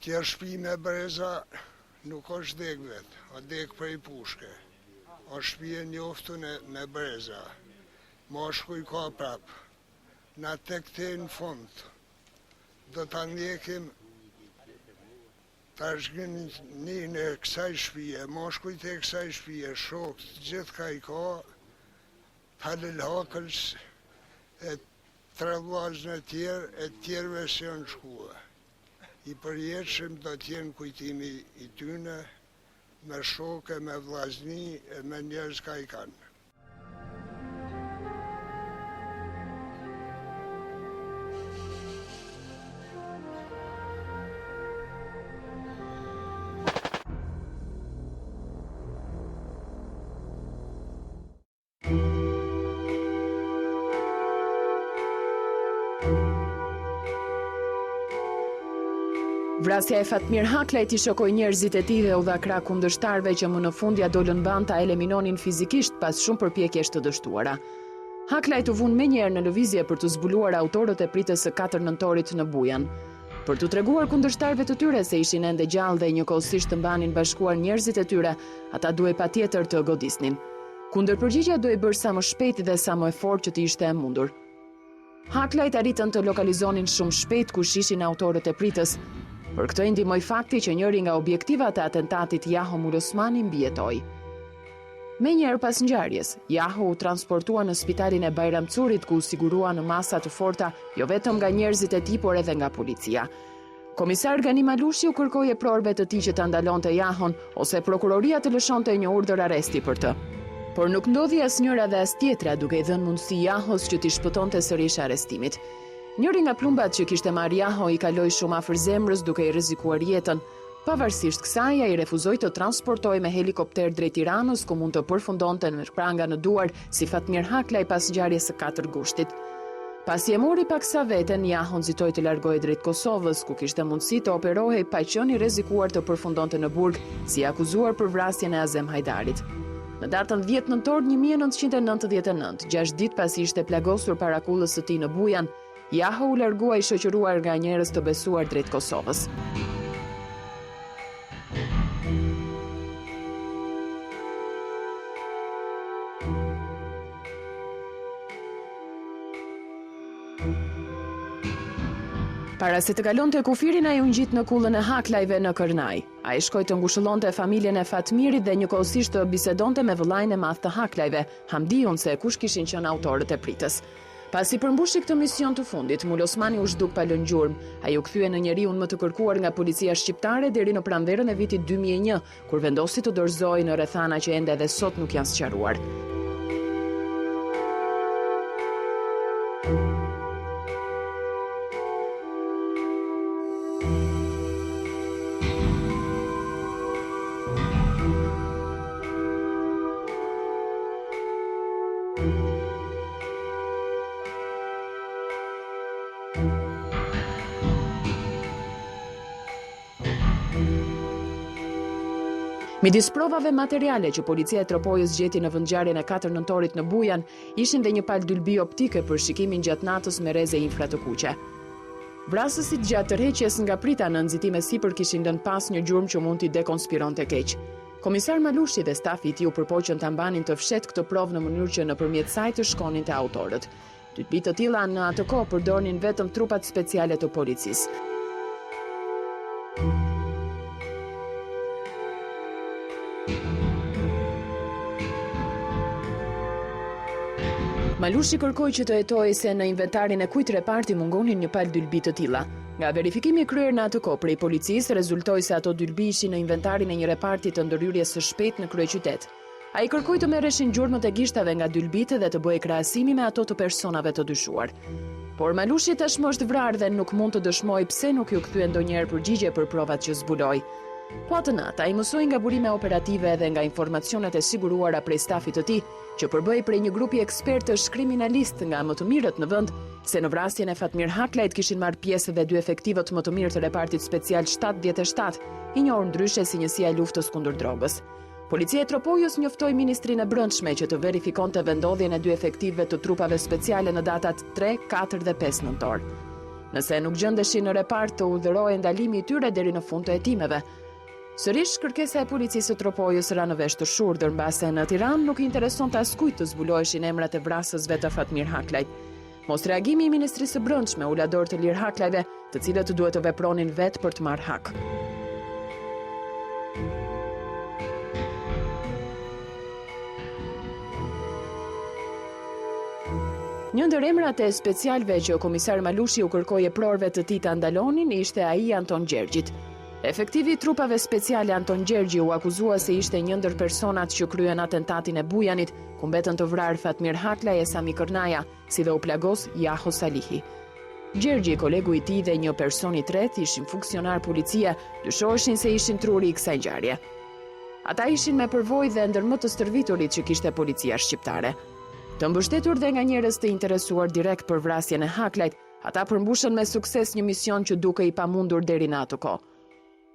Tjerë shtëpi me breza nuk është dek vetë, o dek prej pushke. O shtëpi e njoftun me breza. Moshkuj ka prap. Na tek te në fund. Do ta ndjekim tash një në kësaj shtëpie, moshkuj të kësaj shtëpie, shokët, gjithë ka i ka, Halil Hakëls, e tre vllazën e tjerëve që janë shkua. I përjetshëm do t'jenë kujtimi i tyne, me shokë, me vllazni, me njerëz ka i kanë. Vrasja e Fatmir Haklajt i shokoi njerëzit e tij dhe u dha krah kundërshtarëve që më në fund ja dolën ban ta eliminonin fizikisht pas shumë përpjekjesh të dështuara. Haklajt u vun menjëherë në lëvizje për të zbuluar autorët e pritjes së 4 nëntorit në Bujan. Për t'u treguar kundërshtarëve të tyre se ishin ende gjallë dhe njëkohësisht të mbanin bashkuar njerëzit e tyre, ata duhej patjetër të godisnin. Kundërpërgjigja duhej bërë sa më shpejt dhe sa më e fortë që të ishte e mundur. Haklajt arritën të lokalizonin shumë shpejt kush ishin autorët e pritjes. Për këtë i ndihmoi fakti që njëri nga objektivat e atentatit Jaho Mulosmani mbijetoi. Menjëherë pas ngjarjes, Jaho u transportua në spitalin e Bajramcurit ku u sigurua në masa të forta jo vetëm nga njerëzit e tij por edhe nga policia. Komisar Gani Malushi u kërkoi prorëve të tij që ta ndalonte Jahon ose prokuroria të lëshonte një urdhër arresti për të. Por nuk ndodhi asnjëra dhe as tjetra duke i dhënë mundësi Jahos që t'i shpëtonte sërish arrestimit. Njëri nga plumbat që kishte marrë Jaho i kaloi shumë afër zemrës duke i rrezikuar jetën. Pavarësisht kësaj, ai refuzoi të transportojë me helikopter drejt Tiranës ku mund të përfundonte në pranga në duar si Fatmir Haklaj pas ngjarjes së 4 gushtit. Pasi e mori paksa veten, Jaho nxitoi të largohej drejt Kosovës, ku kishte mundësi të operohej pa qenë i rrezikuar të përfundonte në burg, si akuzuar për vrasjen e Azem Hajdarit. Në datën 10 nëntor 1999, 6 ditë pasi ishte plagosur parakullës së tij në Bujan, Jaho u largua i shoqëruar nga njerëz të besuar drejt Kosovës. Para se të kalonte kufirin, ai u ngjit në kullën e Haklajve në Kërnaj. Ai shkoi të ngushëllonte familjen e Fatmirit dhe njëkohësisht të bisedonte me vëllain e madh të Haklajve, Hamdiun, se kush kishin qenë autorët e pritjes. Pasi përmbushi këtë mision të fundit, Mulosmani u zhduk pa lënë gjurmë. Ai u kthye në njeriun më të kërkuar nga policia shqiptare deri në pranverën e vitit 2001, kur vendosi të dorëzohej në rrethana që ende edhe sot nuk janë sqaruar. Midis provave materiale që policia e Tropojës gjeti në vendngjarjen e 4 nëntorit në Bujan, ishin dhe një palë dylbi optike për shikimin gjatë natës me reze infra të kuqe. Vrasësit gjatë tërheqjes nga prita në nxitime sipër kishin lënë pas një gjurmë që mund t'i dekonspironte keq. Komisar Malushi dhe stafi i tij u përpoqën ta mbanin të fshehtë këtë provë në mënyrë që nëpërmjet saj të shkonin te autorët. Dylbi të tilla në atë kohë përdornin vetëm trupat speciale të policisë. Malushi kërkoi që të hetojë se në inventarin e kujt reparti mungonin një palë dylbi të tilla. Nga verifikimi kryer në atë kohë prej policisë rezultoi se ato dylbi ishin në inventarin e një reparti të ndërhyrjes së shpejtë në kryeqytet. Ai kërkoi të merreshin gjurmët e gishtave nga dylbit dhe të bëhej krahasimi me ato të personave të dyshuar. Por Malushi tashmë është vrarë dhe nuk mund të dëshmojë pse nuk ju kthye ndonjëherë përgjigje për provat që zbuloi. Po atë natë, ai mësoi nga burime operative dhe nga informacionet e siguruara prej stafit të tij, që përbëhej prej një grupi ekspertësh kriminalist nga më të mirët në vend, se në vrasjen e Fatmir Haklajt kishin marrë pjesë edhe 2 efektivët më të mirë të repartit special 77, i njohur ndryshe si njësia e luftës kundër drogës. Policia e Tropojës njoftoi Ministrinë e Brendshme që të verifikonte vendodhjen e 2 efektivëve të trupave speciale në datat 3, 4 dhe 5 nëntor. Nëse nuk gjendeshin në repart të udhërojë ndalimi I tyre deri në fund të hetimeve. Sërish, kërkesa e policisë së Tropojës ra në vesh të shurdër, mbase në Tiranë nuk I interesonte askujt të zbuloheshin emrat e vrasësve të Fatmir Haklajt. Mos reagimi I Ministrisë së Brendshme u la dorë të lirë Haklajve, të cilët duhet të vepronin vetë për të marrë hak. Një ndër emrat e specialve që komisar Malushi u kërkoi e prorëve të tij ta ndalonin ishte ai Anton Gjergjit. Efektivi I trupave speciale Anton Gjergji u akuzua se ishte një ndër personat që kryen atentatin e Bujanit, ku mbetën të vrarë Fatmir Haklaj e Sami Kërnaja, si dhe u plagos Jaho Salihi. Gjergji, kolegu I tij dhe një person I tretë ishin funksionar policie, dyshoheshin se ishin truri I kësaj ngjarje. Ata ishin me përvojë dhe ndër më të stërviturit që kishte policia shqiptare. Të mbështetur dhe nga njerëz të interesuar direkt për vrasjen e Haklajt, ata përmbushën me sukses një mision që duke I pamundur deri në atë kohë.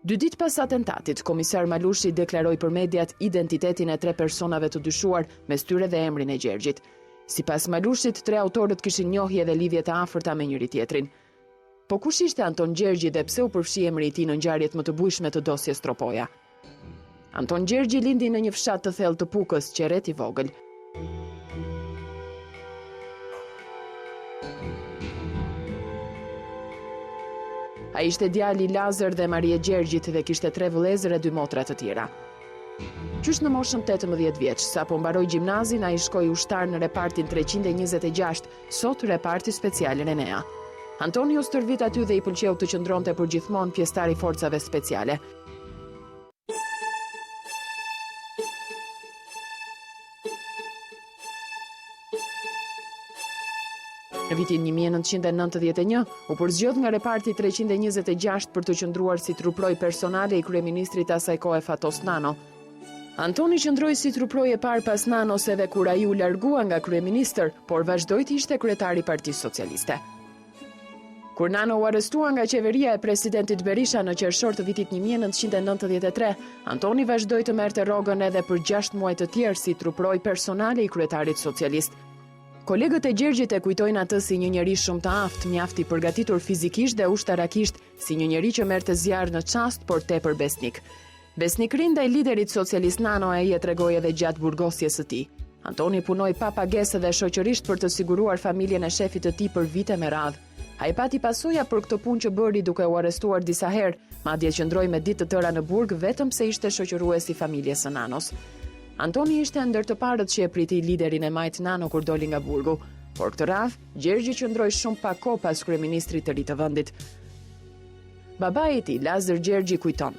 2 ditë pas atentatit, komisar Malushi deklaroi për mediat identitetin e 3 personave të dyshuar, mes tyre dhe emrin e Gjergjit. Sipas Malushit, 3 autorët kishin njohje dhe lidhje të afërta me njëri tjetrin. Po kush ishte Anton Gjergji dhe pse u përfshi emri I tij në ngjarjet më të bujshme të dosjes Tropoja? Anton Gjergji lindi në një fshat të thellë të Pukës, qerret I vogël. Ai ishte djali I Lazar dhe Marie Gjergjit dhe kishte 3 vëllezër e 2 motra të tjera. Qysh në moshën 18 vjeç, sapo mbaroi gjimnazin, ai shkoi ushtar në repartin 326, sot reparti special Renea. Antoni u stërvit aty dhe I pëlqeu të qëndronte përgjithmonë pjesëtar I forcave speciale. Në vitin 1991, u përzgjodh nga reparti 326 për të qëndruar si truproj personale I kryeministrit asaj kohe Fatos Nano. Antoni qëndroi si truproj e parë pas Nanos edhe kur ai u largua nga kryeministër, por vazhdoi të ishte kryetari I Partisë Socialiste. Kur Nano u arrestua nga qeveria e presidentit Berisha në qershor të vitit 1993, Antoni vazhdoi të merrte rrogën edhe për 6 muaj të tjerë si truproj personale I kryetarit socialist. Kolegët e Gjergjit e kujtojnë atë si një njeri shumë të aftë, mjaft I përgatitur fizikisht dhe ushtarakisht, si një njeri që merrte zjarr në çast, por tepër besnik. Besnikëri ndaj liderit socialist Nano ai e tregoi edhe gjatë burgosjes së tij. Antoni punoi pa pagesë dhe shoqërisht për të siguruar familjen e shefit të tij për vite me radhë. Ai pati pasoja për këtë punë që bëri duke u arrestuar disa herë, madje qëndroi me ditë të tëra në burg vetëm pse ishte shoqërues I familjes së Nanos. Antoni ishte ndër të parët që e priti liderin e majt Nano kur doli nga burgu, por këtë radhë, Gjergji qëndroi shumë pak kohë pas kryeministrit të ri të vendit. Babai I tij, Lazar Gjergji, kujton.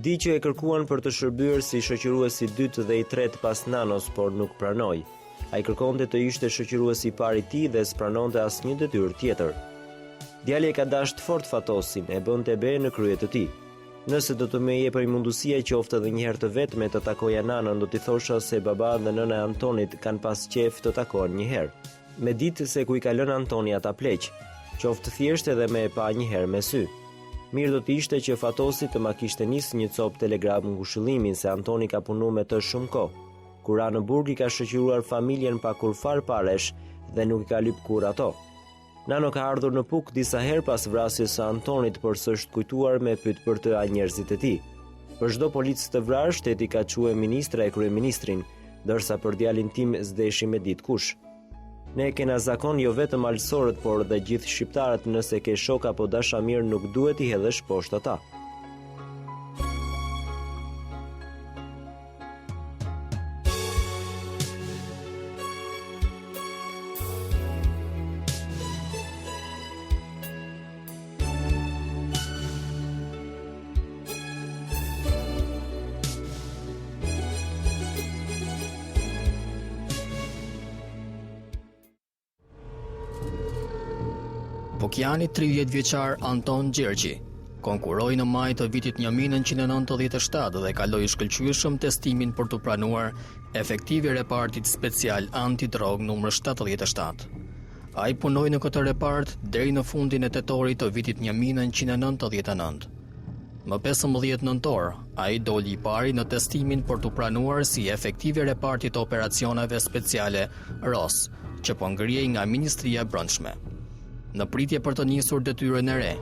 Di që e kërkuan për të shërbyer si shoqërues I dytë dhe I tretë pas Nanos, por nuk pranoi. Ai kërkonte të ishte shoqërues I parë I tij dhe s'pranonte asnjë detyrë tjetër. Djali e ka dashur fort Fatosin, e bënte be në krye të tij. Nëse do të më jepej mundësia qoftë edhe një herë të vetme të takoja nanën, do t'i thosha se baba dhe nëna e Antonit kanë pas qejf të takohen një herë. Me ditë se ku I ka lënë Antoni ata pleq, qoftë thjesht edhe me e pa një herë me sy. Mirë do të ishte që Fatosi të ma kishte nisë një copë telegram ngushëllimin se Antoni ka punu me të shumë kohë. Kur ra në burg I ka shoqëruar familjen pa kur far paresh dhe nuk I ka lyp kur ato. Nano ka ardhur në Puk disa herë pas vrasjes së Antonit, por s'është kujtuar me pyet për të njerëzit e tij. Për çdo policë të vrarë, shteti ka quajtur ministra e kryeministrin, ndërsa për djalin tim s'deshi me ditë kush. Ne kena zakon jo vetëm alësorët, por dhe gjithë shqiptarët, nëse ke shok apo dashamir nuk duhet I hedhësh poshtë ata. Bukjani 30 vjeçar Anton Gjergji konkuroi në maj të vitit 1997 dhe kaloi shkëlqyeshëm testimin për të pranuar efektivi repartit special antidrog numër 77. Ai punoi në këtë repart deri në fundin e tetorit të vitit 1999. Më 15 nëntor, ai doli I pari në testimin për të pranuar si efektivi repartit të operacioneve speciale ROS, që po ngrihej nga Ministria e Brendshme. Në pritje për të nisur detyrën e re,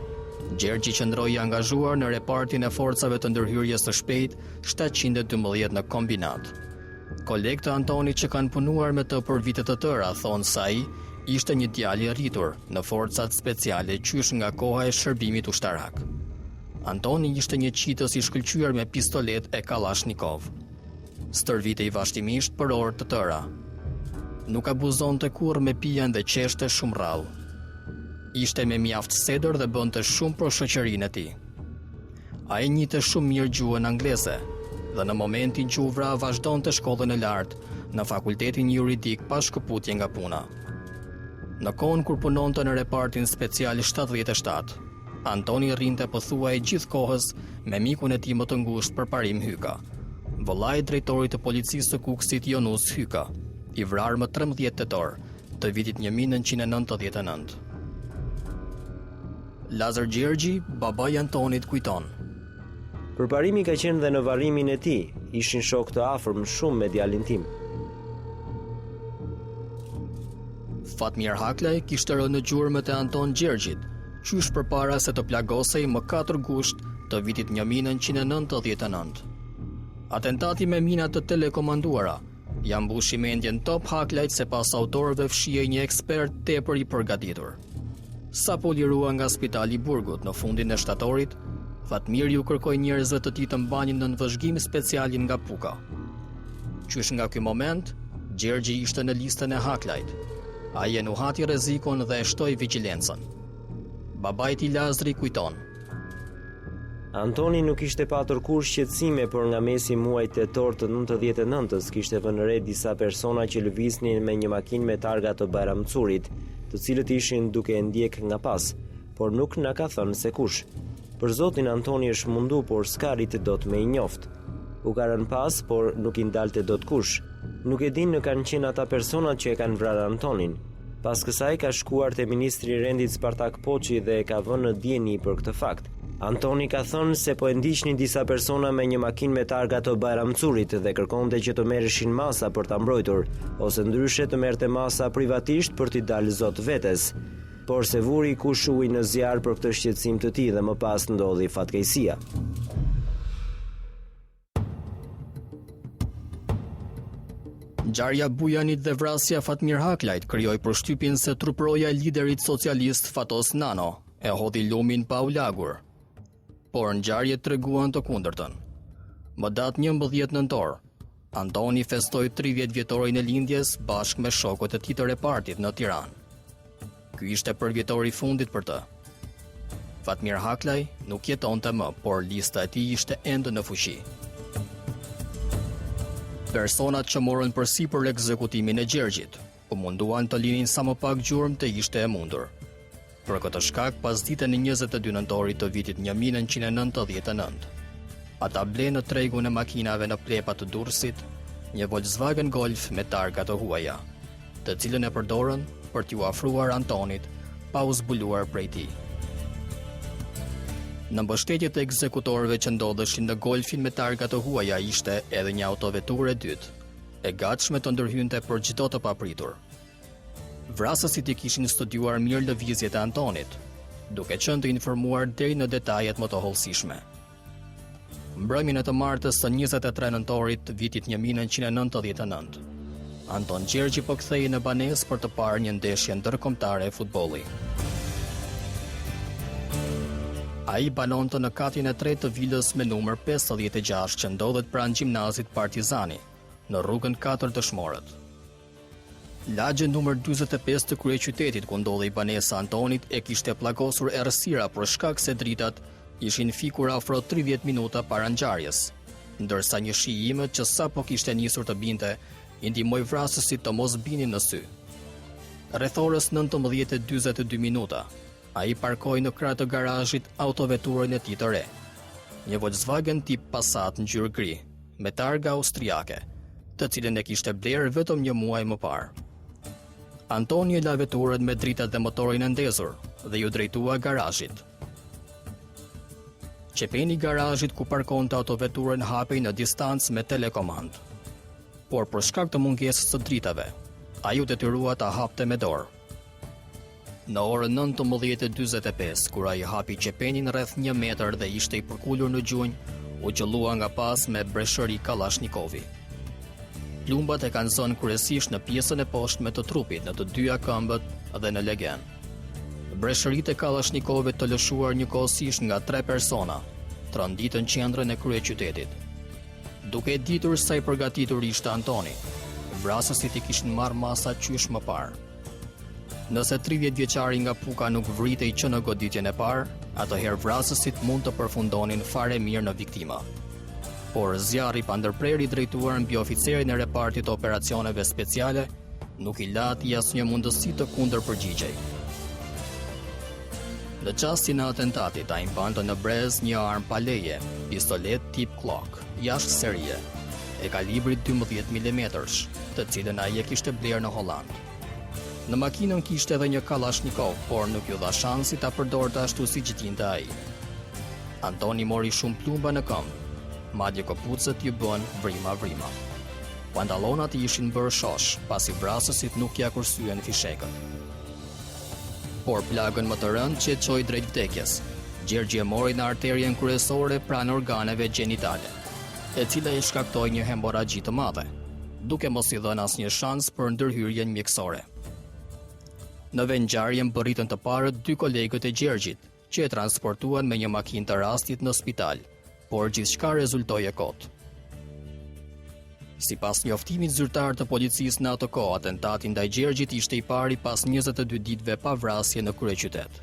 Gjergji qëndroi i angazhuar në repartin e forcave të ndërhyrjes së shpejtë 712 në kombinat. Kolegët e Antonit që kanë punuar me të për vite të tëra thonë se ai ishte një djalë i rritur në forcat speciale qysh nga koha e shërbimit ushtarak. Antoni ishte një qitës i shkëlqyer me pistolet e Kalashnikov. Stërvitej vazhdimisht për orë të tëra. Nuk abuzonte kurrë me pijen dhe qeshte shumë rrallë. Ishte me mjaft sedër dhe bënte shumë për shoqërinë e tij. Ai njihte shumë mirë gjuhën angleze dhe në momentin që u vra vazhdonte shkollën e lartë në fakultetin juridik pa shkëputje nga puna. Në kohën kur punonte në repartin special 77, Antoni rrinte pothuaj gjithë kohës me mikun e tij më të ngushtë përparim Hyka, vëllai i drejtorit të policisë së Kukësit Jonus Hyka, i vrarë më 13 tetor të vitit 1999. Lazar Gjergji, babai i Antonit, kujton. Përparimi ka qenë dhe në varrimin e tij, ishin shok të afërm shumë me djalin tim. Fatmir Haklaj kishte rënë në gjurmët e Anton Gjergjit, qysh përpara se të plagosej më 4 gusht të vitit 1999. Atentati me mina të telekomanduara ja mbushi mendjen top Haklajt se pas autorëve fshihej një ekspert tepër i përgatitur. Sa po lirua nga spitali i Burgut në fundin e shtatorit, Fatmir ju kërkoi njerëzve të tij të mbanin në vëzhgim specialin nga Puka. Qysh nga ky moment, Gjergji ishte në listën e Haklajt. Ai e nuhati rrezikun dhe e shtoi vigjilencën. Babai i tij Lazri kujton. Antoni nuk ishte patur kur shqetësime, por nga mesi muajit tetor të 99-s kishte vënë re disa persona që lëviznin me një makinë me targa të Bayramcurit, të cilët ishin duke e ndjek nga pas, por nuk na ka thënë se kush. Për zotin Antoni është mundu, por s'ka rritë dot me i njoft. U ka rënë pas, por nuk i ndalte dot kush. Nuk e din në kanë qenë ata personat që e kanë vrarë Antonin. Pas kësaj ka shkuar te ministri i rendit Spartak Poçi dhe e ka vënë në dieni për këtë fakt. Antoni ka thënë se po e ndiqnin disa persona me një makinë me targa të Bayramcurit dhe kërkonte që të merreshin masa për ta mbrojtur, ose ndryshe të merrte masa privatisht për t'i dalë zot vetes. Por se vuri kush ujë në zjarr për këtë shqetësim të tij dhe më pas ndodhi fatkeqësia. Ngjarja Bujanit dhe vrasja Fatmir Haklajt krijoi përshtypjen se truproja e liderit socialist Fatos Nano e hodhi lumin pa u lagur. Por ngjarjet treguan të kundërtën. Më datë 11 nëntor, Antoni festoi 30 vjetorin e lindjes bashkë me shokët e tij të repartit në Tiranë. Ky ishte përvjetori i fundit për të. Fatmir Haklaj nuk jetonte më, por lista e tij ishte ende në fuqi. Personat që morën përsipër ekzekutimin e Gjergjit u munduan të linin sa më pak gjurmë të ishte e mundur. Për këtë shkak, pas ditën e 22 nëntorit të vitit 1999, ata blenë në tregun e makinave në plepa të Durrësit një Volkswagen Golf me targa të huaja, të cilën e përdorën për t'u afruar Antonit pa u zbuluar prej tij. Në mbështetje të ekzekutorëve që ndodheshin në Golfin me targa të huaja ishte edhe një autoveturë e dytë, e gatshme të ndërhynte për çdo të papritur. Vrasësit i kishin studiuar mirë lëvizjet e Antonit, duke qenë të informuar deri në detajet më të hollësishme. Mbrëmjen e të martës së 23 nëntorit të vitit 1999, Anton Gjergji po kthehej në banesë për të parë një ndeshje ndërkombëtare e futbolli. Ai banonte në katin e tretë të vilës me numër 56 që ndodhet pranë gjimnazit Partizani, në rrugën 4 Dëshmorët. Lagje numër 45 të kryeqytetit ku ndodhej banesa Antonit e kishte pllagosur errësira për shkak se dritat ishin fikur afro 30 minuta para ngjarjes, ndërsa një shi i imët që sapo kishte nisur të binte i ndihmoi vrasësit të mos binin në sy. Rreth orës 19:42 minuta, ai parkoi në krah të garazhit autoveturën e tij të re, një Volkswagen tip Passat ngjyrë gri, me targa austriake, të cilën e kishte blerë vetëm një muaj më parë. Antoni e la veturën me dritat dhe motorin e ndezur dhe ju drejtua garazhit. Qepeni i garazhit ku parkonte autoveturën hapej në distancë me telekomand. Por për shkak të mungesës së dritave, ai u detyrua ta hapte me dorë. Në orën 19:45, kur ai hapi qepenin rreth 1 metër dhe ishte i përkulur në gjunjë, u qellua nga pas me breshëri Kallashnikovi. Plumbat e kanë zënë kryesisht në pjesën e poshtme të trupit, në të dyja këmbët dhe në legen. Breshëritë e Kalashnikovit të lëshuar njëkohësisht nga 3 persona, tronditën qendrën e kryeqytetit. Duke e ditur sa i përgatitur ishte Antoni, vrasësit i kishin marrë masa qysh më parë. Nëse 30 vjeçari nga Puka nuk vritej që në goditjen e parë, atëherë vrasësit mund të përfundonin fare mirë në viktima. Por zjarri pa ndërprer i drejtuar mbi oficerin e repartit të operacioneve speciale nuk i la atij asnjë mundësi të kundërpërgjigjej. Në çastin e atentatit, ai mbante në brez një armë pa leje, pistolet tip Glock, jashtë serie, e kalibrit 12 mm, të cilën ai e kishte blerë në Holland. Në makinën kishte edhe një Kalashnikov, por nuk ju dha shansi ta përdorte ashtu siç dinte ai. Antoni mori shumë plumba në këmbë, madje këpucët ju bën vrima. Pantallonat i ishin bërë shosh, pasi vrasësit nuk ja kursyen fishekët. Por plagën më të rëndë që e çoi drejt vdekjes. Gjergji e mori në arterien kryesore pranë organeve gjenitale, e cila i shkaktoi një hemorragji të madhe, duke mos i dhënë asnjë shans për ndërhyrjen mjekësore. Në vend ngjarjen bëritën të parët 2 kolegët e Gjergjit, që e transportuan me një makinë të rastit në spital, por gjithçka rezultoi e kot. Sipas njoftimit zyrtar të policisë në atë kohë, atentati ndaj Gjergjit ishte i pari pas 22 ditëve pa vrasje në kryeqytet.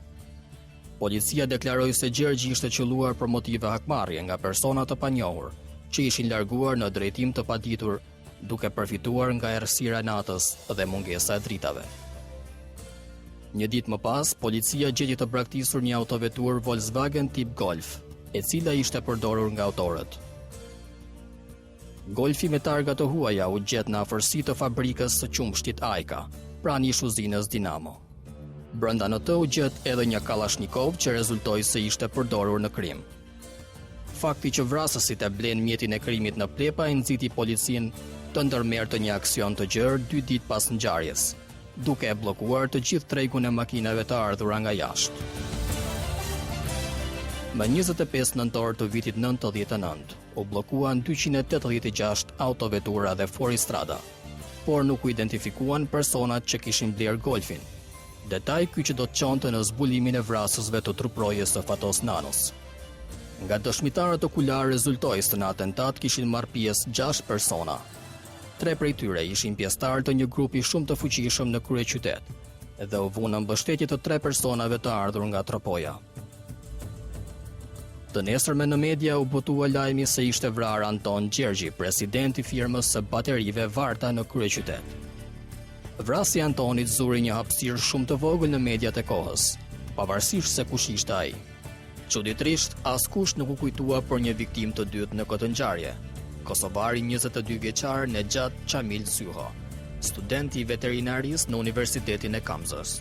Policia deklaroi se Gjergji ishte qelluar për motive hakmarrje nga persona të panjohur, që ishin larguar në drejtim të paditur, duke përfituar nga errësira e natës dhe mungesa e dritave. Një ditë më pas, policia gjeti të braktisur një autovetur Volkswagen tip Golf, e cila ishte përdorur nga autorët. Golfi me targa të huaja u gjet në afërsi të fabrikës së qumshtit Ajka, pranë një uzinës Dinamo. Brenda në të u gjet edhe një Kalashnikov që rezultoi se ishte përdorur në krim. Fakti që vrasësit e blen mjetin e krimit në plepa e nxiti policinë të ndërmerrte një aksion të gjerë 2 ditë pas ngjarjes, duke e bllokuar të gjithë tregun e makinave të ardhura nga jashtë. Më 25 nëntor të vitit 99, u bllokuan 286 autovetura dhe fuoristrada, por nuk u identifikuan personat që kishin bler Golfin. Detaj ky që do të çonte në zbulimin e vrasësve të truprojës së Fatos Nanos. Nga dëshmitarët okular rezultoi se në atentat kishin marrë pjesë 6 persona. 3 prej tyre ishin pjesëtarë të një grupi shumë të fuqishëm në kryeqytet, dhe u vunë në mbështetje të 3 personave të ardhur nga tropoja. Të nesërme në media u botua lajmi se ishte vrarë Anton Gjergji, president i firmës së baterive Varta në kryeqytet. Vrasja e Antonit zuri një hapësirë shumë të vogël në mediat e kohës, pavarësisht se kush ishte ai. Çuditërisht, askush nuk u kujtua për një viktimë të dytë në këtë ngjarje. Kosovari 22 vjeçar Nejat Çamil Syho, student i veterinarisë në Universitetin e Kamzës.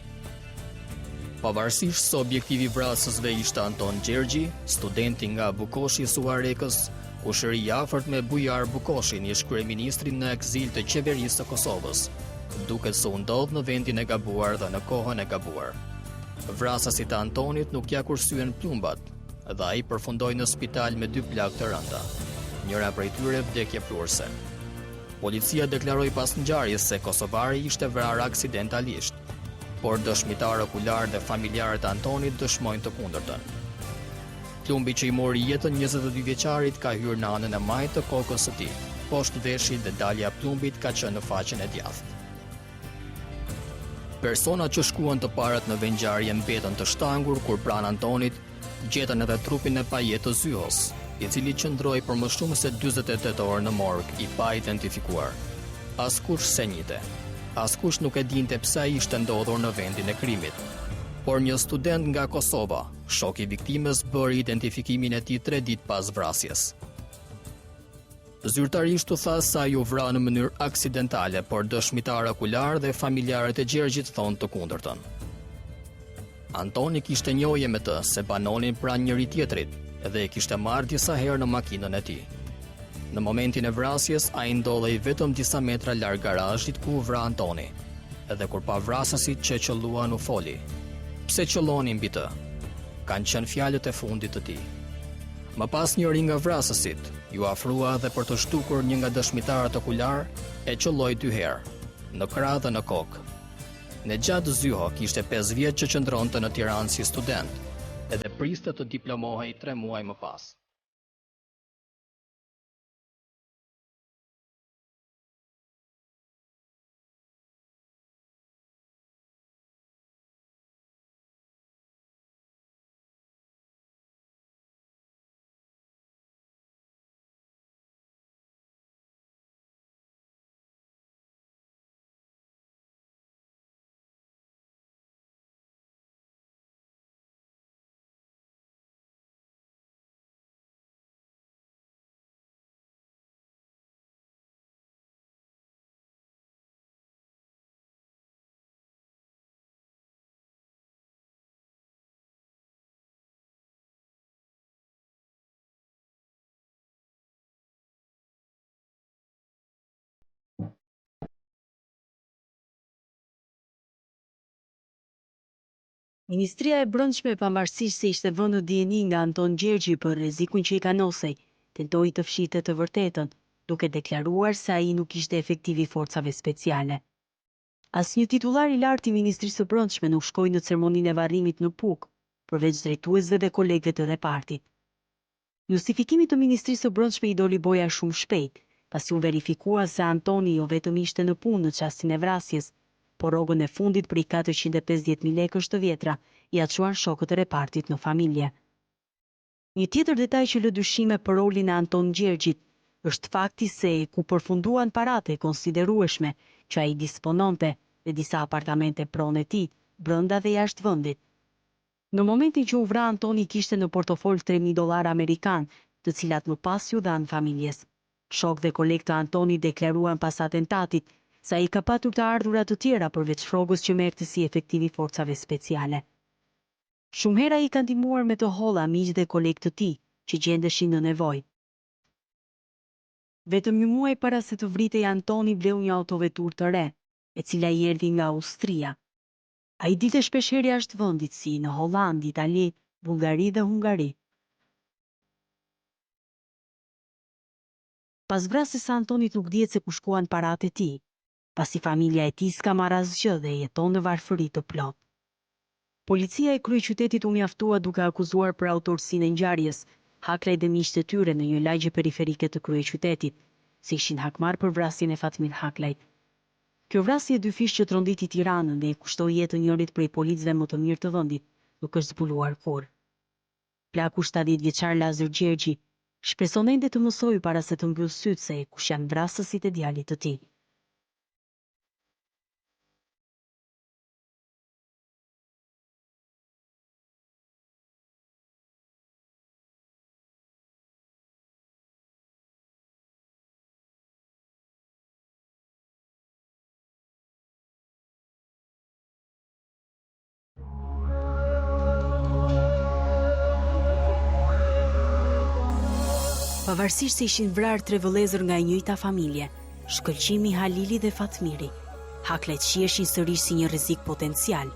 Pavarësisht se objektivi i vrasësve ishte Anton Gjergji, studenti nga Bukoshi Suarekës, kushëri i afërt me Bujar Bukoshin, ish kryeministri në ekzil të qeverisë së Kosovës, duket se u ndodh në vendin e gabuar dhe në kohën e gabuar. Vrasësit e Antonit nuk ja kursyen plumbat, dhe ai përfundoi në spital me 2 plagë të rënda. Njëra prej tyre vdekje plurse. Policia deklaroi pas ngjarjes se kosovari ishte vrarë aksidentalisht, por dëshmitarë okular dhe familjarët e Antonit dëshmojnë të kundërtën. Plumbi që i mori jetën 22 vjeçarit ka hyrë në anën e majtë të kokës së tij. Poshtë veshit dhe dalja e plumbit ka qenë në faqen e djathtë. Personat që shkuan të parët në vendngjarje mbetën të shtangur kur pranë Antonit gjetën edhe trupin e pajet të Zyhos, i cili qëndroi për më shumë se 48 orë në morg, i pa identifikuar. Askush se njite. Askush nuk e dinte pse ai ishte ndodhur në vendin e krimit. Por një student nga Kosova, shok i viktimës, bëri identifikimin e tij 3 ditë pas vrasjes. Zyrtarisht u tha se ai u vra në mënyrë aksidentale, por dëshmitarë okular dhe familjarët e Gjergjit thonë të kundërtën. Antoni kishte njohje me të se banonin pranë njëri tjetrit dhe e kishte marrë disa herë në makinën e tij. Në momentin e vrasjes, ai ndodhej vetëm disa metra larg garazhit ku u vra Antoni, edhe kur pa vrasësit që qelluan u foli. pse qëlloni mbi të. Kanë qenë fjalët e fundit të tij. Më pas njëri nga vrasësit ju afrua dhe për të shtukur një nga dëshmitarët okular e qëlloi 2 herë, në krah dhe në kokë. Nejat Zyho kishte 5 vjet që qëndronte në Tiranë si student, edhe priste të diplomohej 3 muaj më pas. Ministria e Brendshme, pavarësisht se ishte vënë dieni nga Anton Gjergji për rrezikun që i kanosej, tentoi të fshinte të vërtetën, duke deklaruar se ai nuk ishte efektiv i forcave speciale. Asnjë titullar i lartë i Ministrisë së Brendshme nuk shkoi në ceremoninë e varrimit në Puk, përveç drejtuesve dhe kolegëve të repartit. Justifikimi të Ministrisë së Brendshme i doli boja shumë shpejt, pasi u verifikua se Antoni jo vetëm ishte në punë në çastin e vrasjes, por rrogën e fundit për 450.000 lekësh të vjetra i çuan shokët e repartit në familje. Një tjetër detaj që lë dyshime për rolin e Anton Gjergjit është fakti se ku përfunduan paratë e konsiderueshme që ai dispononte dhe disa apartamente pronë e tij, brenda dhe jashtë vendit. Në momentin që u vra Antoni kishte në portofol $3.000 amerikan, të cilat më pas ju dhanë familjes. Shok dhe kolegë të Antoni deklaruan pas atentatit se ai ka patur të ardhurat të tjera përveç rrogës që merrte si efektiv i forcave speciale. Shumë hera i kanë ndihmuar me të holla miq dhe kolegë të tij që gjendeshin në nevojë. Vetëm një muaj para se të vritej Antoni vleu një autovetur të re, e cila i erdhi nga Austria. Ai dilte shpeshherë jashtë vendit si në Holland, Itali, Bullgari dhe Hungari. Pas vrasjes së Antonit nuk dihet se ku shkuan paratë e tij, pasi familja e tij s'ka marrë asgjë dhe jeton në varfëri të plot. Policia e kryeqytetit u mjaftua duke akuzuar për autorsinë e ngjarjes Haklaj dhe miqtë e tyre në një lagje periferike të kryeqytetit, se ishin hakmarrë për vrasjen e Fatmir Haklajt. Kjo vrasje e dyfish që tronditi Tiranën dhe e kushtoi jetën njërit prej policëve më të mirë të vendit, nuk është zbuluar kurrë. Plaku 70 vjeçar Lazar Gjergji shpreson ende të mësojë para se të mbyllë sytë se kush janë vrasësit e djalit të tij. Pavarësisht se ishin vrarë 3 vëllezër nga e njëjta familje, shkëlqimi Halili dhe Fatmiri, Haklajt shiheshin sërish si një rrezik potencial,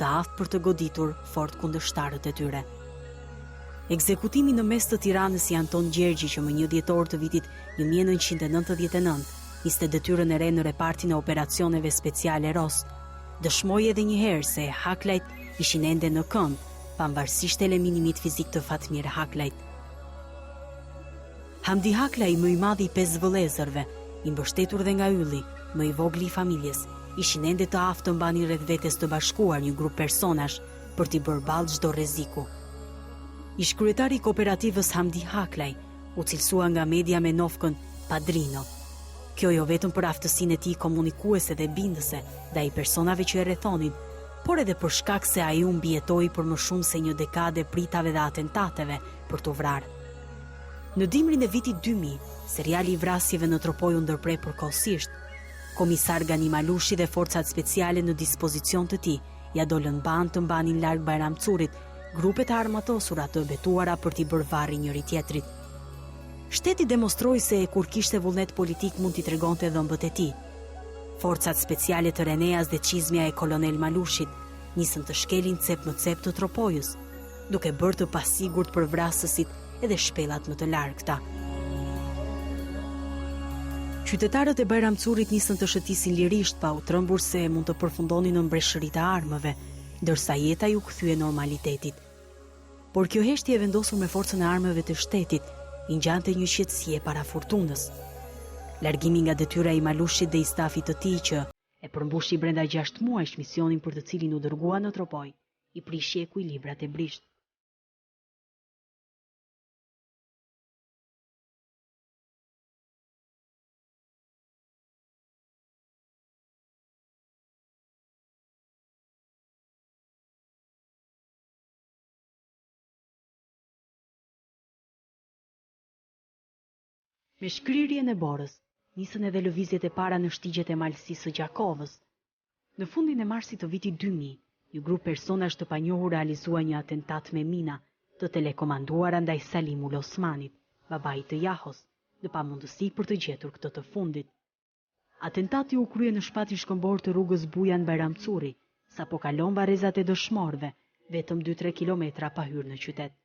të aftë për të goditur fort kundërshtarët e tyre. Ekzekutimi në mes të Tiranës i Anton Gjergji që më 1 dhjetor të vitit 1999 niste detyrën e re në repartin e operacioneve speciale ROS, dëshmoi edhe një herë se Haklajt ishin ende në këmbë, pavarësisht eliminimit fizik të Fatmir Haklajt. Hamdi Haklaj, më i madhi 5 vëllezërve, i mbështetur dhe nga ylli, më i vogli i familjes, ishin ende të aftë të mbanin rreth vetes të bashkuar një grup personash për t'i bërë ballë çdo rreziku. Ish kryetari i kooperativës Hamdi Haklaj u cilësua nga media me nofkën Padrino. Kjo jo vetëm për aftësinë e tij komunikuese dhe bindëse ndaj personave që e rrethonin, por edhe për shkak se ai u mbijetoi për më shumë se një dekadë pritave dhe atentateve për t'u vrarë. Në dimrin e vitit 2000, seriali i vrasjeve në Tropoj u ndërprej përkohësisht. Komisar Gani Malushi dhe forcat speciale në dispozicion të tij ja dolën bandë të mbanin larg Bajramcurit grupet e armatosura të betuara për t'i bërë varri njëri tjetrit. Shteti demonstroi se kur kishte vullnet politik mund t'i tregonte dhëmbët e tij. Forcat speciale të Reneas dhe çizmja e kolonel Malushit nisën të shkelin cep më cep të tropojës, duke bërë të pasigurt për vrasësit edhe shpellat më të largëta. Qytetarët e Bajramcurit nisën të shëtisin lirisht pa u trembur se mund të përfundonin në mbreshëritë e armëve, ndërsa jeta ju kthye normalitetit. Por kjo heshtje e vendosur me forcën e armëve të shtetit i ngjante një qetësie para fortunës. Largimi nga detyra i Malushit dhe i stafit të tij që e përmbushi brenda 6 muajsh misionin për të cilin u dërgua në Tropoj, i prishi ekuilibrat e brisht. Me shkrirjen e borës, nisën edhe lëvizjet e para në shtigjet e malësisë së Gjakovës. Në fundin e marsit të vitit 2000, një grup personash të panjohur realizua një atentat me mina të telekomanduara ndaj Salimul Osmanit, babait të Jahos, në pamundësi për të gjetur këtë të fundit. Atentati u krye në shpatin shkëmbor të rrugës Bujan Bajramcuri, sapo kalon varrezat e dëshmorëve, vetëm 2-3 kilometra pa hyrë në qytet.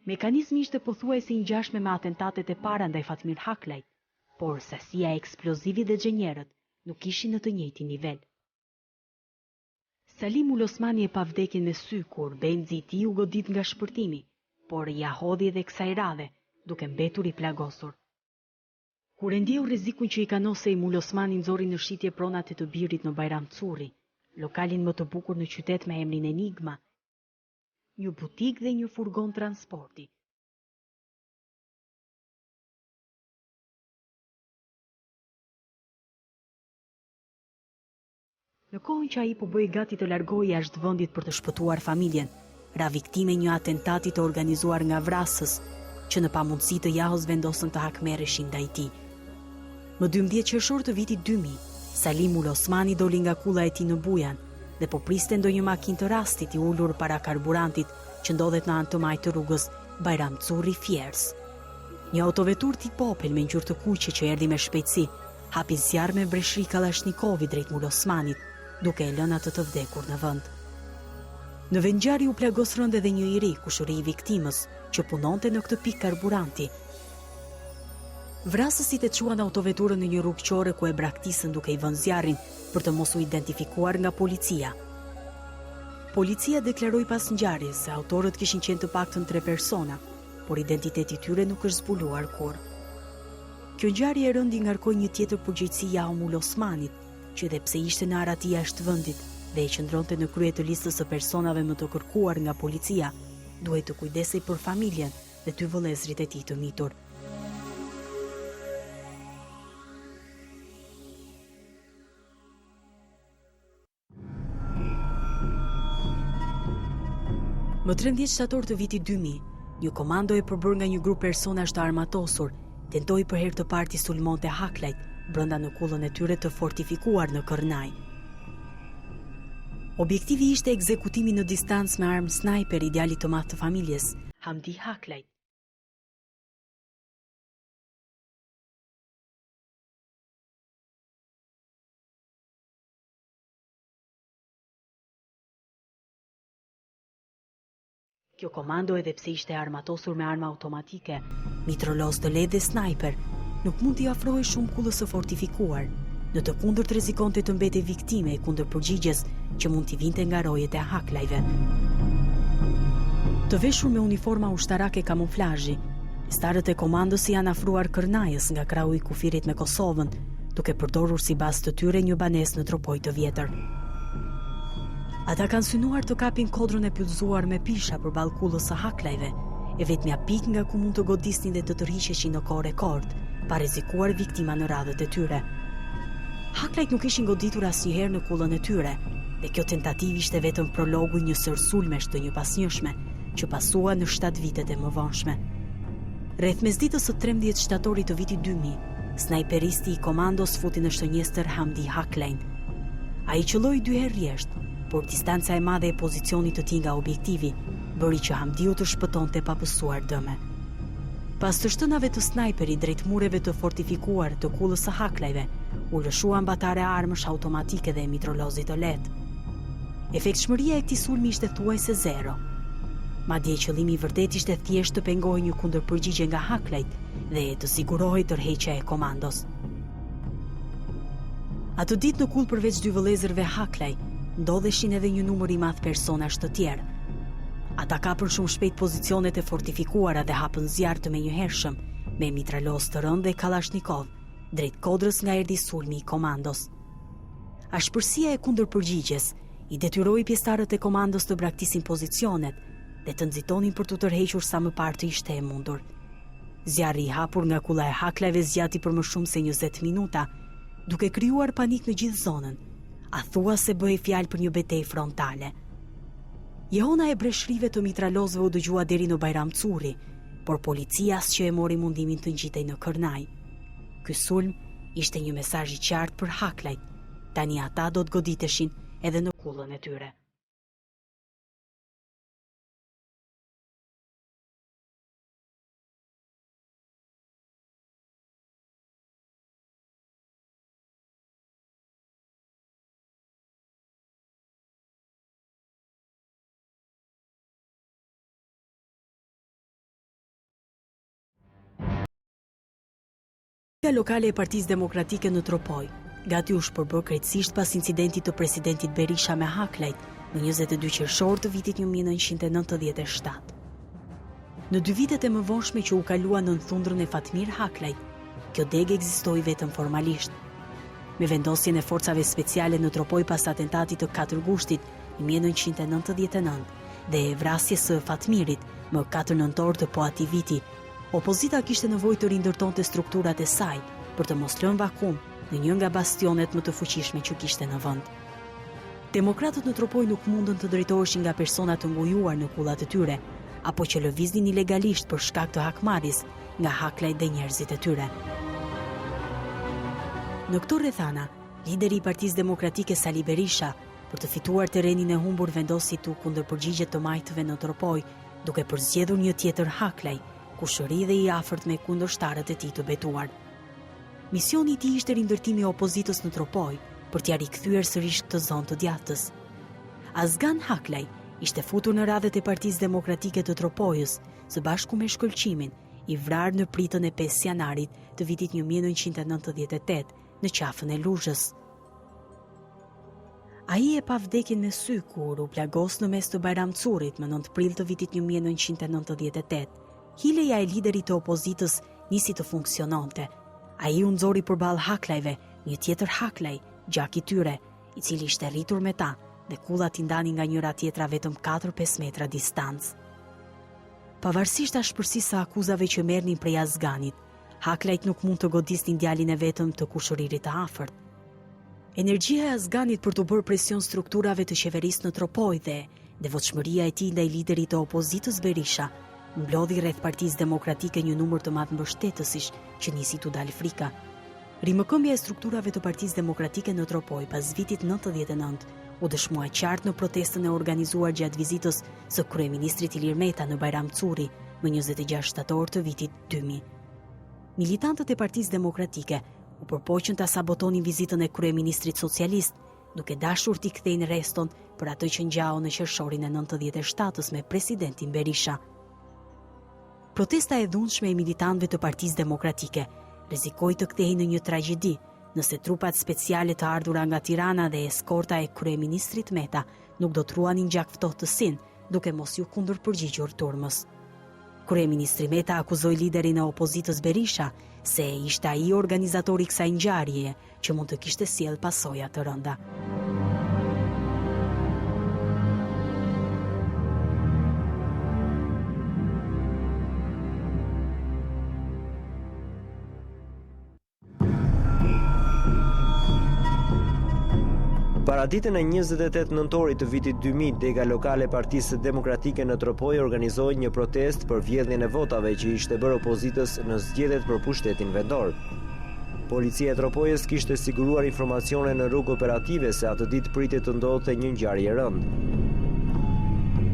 Mekanizmi ishte pothuajse i ngjashme me atentatet e para ndaj Fatmir Haklajt, por sasia e eksplozivit dhe xhenjerët nuk ishin në të njëjtin nivel. Salimul Osmani e pa vdekjen me sy kur benzi i tij u godit nga shpërtimi, por ja hodhi edhe kësaj radhe, duke mbetur i plagosur. Kur e ndjeu rrezikun që i kanosej Mul Osmani nxori në shitje pronat e të birit në Bajramcuri, lokalin më të bukur në qytet me emrin Enigma, një butik dhe një furgon transporti. Në kohën që ai po bëi gati të largohej jashtë vendit për të shpëtuar familjen, ra viktime një atentati të organizuar nga vrasës, që në pamundësi të Jahos vendosën të hakmerreshin ndaj tij. Më 12 qershor të vitit 2000, Salimul Osmani doli nga kulla e tij në Bujan dhe po priste ndonjë makinë të rastit i ulur para karburantit që ndodhet në anë të majtë të rrugës Bajramcuri-Fiers. Një autovetur tip Opel me ngjyrë të kuqe që erdhi me shpejtësi, hapi zjarr me breshri Kallashnikovi drejt Mul Osmanit, duke e lënë atë të vdekur në vend. Në vendngjarje u plagos rënd edhe një i ri, kushëri i viktimës, që punonte në këtë pikë karburanti. Vrasësit e çuan autoveturën në një rrugë qore ku e braktisën duke i vënë zjarrin për të mos u identifikuar nga policia. Policia deklaroi pas ngjarjes se autorët kishin qenë të paktën 3 persona, por identiteti i tyre nuk është zbuluar kurrë. Kjo ngjarje e rëndi ngarkoi një tjetër përgjegjësi Jaho Mul Osmanit, që edhe pse ishte në arati jashtë vendit dhe i qëndronte në krye të listës së personave më të kërkuar nga policia, duhej të kujdesej për familjen dhe 2 vëllezërit e tij të mitur. Më 13 shtator të vitit 2000, një komando e përbërë nga një grup personash të armatosur tentoi për herë të parë të sulmonte Haklajt brenda në kullën e tyre të fortifikuar në Kërnaj. Objektivi ishte ekzekutimi në distancë me armë snajper i djalit të madh të familjes, Hamdi Haklajt. Kjo komando, edhe pse ishte armatosur me arma automatike, mitroloz të lehtë dhe snajper, nuk mund t'i afrohej shumë kullës së fortifikuar, në të kundërt rrezikonte të mbetej viktime e kundër përgjigjes që mund t'i vinte nga rojet e Haklajve. Të veshur me uniforma ushtarake kamuflazhi, starët e komandos janë afruar Kërnajës nga krahu i kufirit me Kosovën, duke përdorur si bazë të tyre një banesë në Tropoj të vjetër. Ata kanë synuar të kapin kodrën e pyllëzuar me pisha përballë kullës së Haklajve, e vetmja pikë nga ku mund të godisnin dhe të tërhiqeshin në kohë rekord, pa rrezikuar viktima në radhët e tyre. Haklajt nuk ishin goditur asnjëherë në kullën e tyre, dhe kjo tentativë ishte vetëm prologu i një sër sulmesh të njëpasnjëshme, që pasua në 7 vitet e mëvonshme. Rreth mesditës së 13 shtatorit të vitit 2000, snajperisti i komandos futi në shënjestër Hamdi Haklajn. Ai qëlloi 2 herë rresht, por distanca e madhe e pozicionit të tij nga objektivi bëri që Hamdiu të shpëtonte pa pësuar dëme. Pas të shtënave të snajperit drejt mureve të fortifikuar të kullës së Haklajve, u lëshuan batare armësh automatike dhe mitrolozit të lehtë. Efektshmëria e këtij sulmi ishte thuajse zero. Madje qëllimi i vërtet ishte thjesht të pengohej një kundërpërgjigje nga haklajt dhe të sigurohej tërheqja e komandos. Atë ditë në kull përveç 2 vëllezërve haklaj, ndodheshin edhe një numër i madh personash të tjerë. Ata kapën shumë shpejt pozicionet e fortifikuara dhe hapën zjarr të menjëhershëm me mitralos të rëndë dhe kalashnikov, drejt kodrës nga erdhi sulmi i komandos. Ashpërsia e kundërpërgjigjes i detyroi pjesëtarët e komandos të braktisin pozicionet dhe të nxitonin për të tërhequr sa më parë të ishte e mundur. Zjarri i hapur nga kulla e haklajve zgjati për më shumë se 20 minuta, duke krijuar panik në gjithë zonën. Thuajse bëhej fjalë për një betejë frontale. Jehona e breshrive të mitralozëve u dëgjua deri në Bajramcuri, por policia asgjë e mori mundimin të ngjitej në Kërnaj. Ky sulm ishte një mesazh i qartë për haklajt. Tani ata do të goditeshin edhe në kullën e tyre. Lokale e Partisë Demokratike në Tropoj, gati u shpërbër krejtësisht pas incidentit të presidentit Berisha me haklajt në 22 qershor të vitit 1997. Në 2 vitet e mëvonshme që u kalua në thundrën e Fatmir Haklajt, kjo degë ekzistoi vetëm formalisht. Me vendosjen e forcave speciale në Tropoj pas atentatit të 4 gushtit 1999 dhe e vrasjes së Fatmirit më 4 nëntor të po atij viti, opozita kishte nevojë të rindërtonte strukturat e saj për të mos lënë vakum në një nga bastionet më të fuqishme që kishte në vend. Demokratët në Tropoj nuk mundën të drejtoheshin nga persona të ngujuar në kullat e tyre, apo që lëviznin ilegalisht për shkak të hakmarrjes nga haklajt dhe njerëzit e tyre. Në këto rrethana, lideri i Partisë Demokratike Sali Berisha, për të fituar terrenin e humbur vendosi tu kundërpërgjigje të majtëve në Tropoj, duke përzgjedhur një tjetër haklaj, kushëri dhe i afërt me kundërshtarët e tij të betuar. Misioni i tij ishte rindërtimi i opozitës në Tropoj për t'ia rikthyer sërish këtë zonë të djathtës. Azgan Haklaj ishte futur në radhët e Partisë Demokratike të Tropojës, së bashku me shkëlqimin, i vrarë në pritën e 5 janarit të vitit 1998 në qafën e Luzhës. Ai e pa vdekjen me sy kur u plagos në mes të Bajramcurit më 9 prill të vitit 1998. Hileja e liderit të opozitës nisi të funksiononte. Ai u nxori përballë haklajve, një tjetër haklaj, gjak i tyre, i cili ishte rritur me ta, dhe kullat i ndanin nga njëra tjetra vetëm 4-5 metra distancë. Pavarësisht ashpërsisë së akuzave që merrnin prej Azganit, haklajt nuk mund të godisnin djalin e vetëm të kushëririt të afërt. Energjia e Azganit për të bërë presion strukturave të qeverisë në Tropoj dhe devotshmëria e tij ndaj liderit të opozitës Berisha mblodhi rreth Partisë Demokratike një numër të madh mbështetësish që nisi t'u dalë frika. Rimëkëmbja e strukturave të Partisë Demokratike në Tropoj pas vitit 99 u dëshmua qartë në protestën e organizuar gjatë vizitës së kryeministrit Ilir Meta në Bajramcuri më 26 shtator të vitit 2000. Militantët e Partisë Demokratike u përpoqën ta sabotonin vizitën e kryeministrit socialist, duke dashur t'i kthejnë reston për atë që ngjau në qershorin e 97-s me presidentin Berisha. Protesta e dhunshme e militantëve të Partisë Demokratike rrezikoi të kthehej në një tragjedi nëse trupat speciale të ardhura nga Tirana dhe eskorta e kryeministrit Meta nuk do të ruanin gjak ftohtësin, duke mos iu kundërpërgjigjur turmës. Kryeministri Meta akuzoi liderin e opozitës Berisha se ishte ai organizatori i kësaj ngjarjeje që mund të kishte sjell pasoja të rënda. Para ditën e 28 nëntorit të vitit 2000, dega lokale Partisë Demokratike në Tropoj organizoi një protest për vjedhjen e votave që ishte bërë opozitës në zgjedhjet për pushtetin vendor. Policia e Tropojës kishte siguruar informacione në rrugë operative se atë ditë pritet të ndodhte një ngjarje rënd.